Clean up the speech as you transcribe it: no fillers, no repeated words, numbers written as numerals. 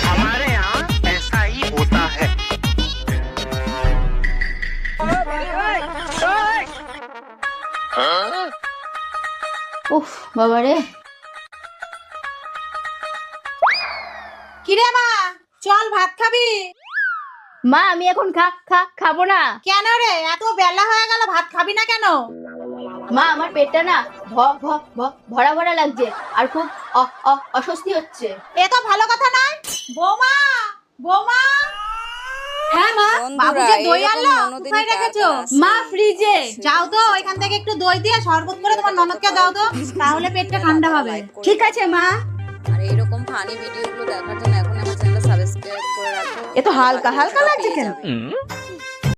हमारे यहाँ ऐसा ही होता है। উফ বাবা রে। কিরে মা, চল ভাত খাবি? মা আমি এখন খাবো না। কেন রে, এত বেলা হয়ে গেল, ভাত খাবি না কেন? মা আমার পেটটা না ভরা ভরা লাগছে আর খুব অস্বস্তি হচ্ছে। এ তো ভালো কথা নয়। বৌমা, বৌমা। হ্যাঁ মা, বাবু যে দই আনলো, কোথায় রেখেছো? মা ফ্রিজে। যাও তো ওইখান থেকে একটু দই দিয়ে শরবত করে তোমার ননদকে দাও তো, তাহলে পেটটা ঠান্ডা হবে। ঠিক আছে মা। আর এরকম ফানি ভিডিওগুলো দেখার জন্য এখন আমার চ্যানেলটা সাবস্ক্রাইব করে রাখো। এ তো হালকা হালকা লাগছে কেন?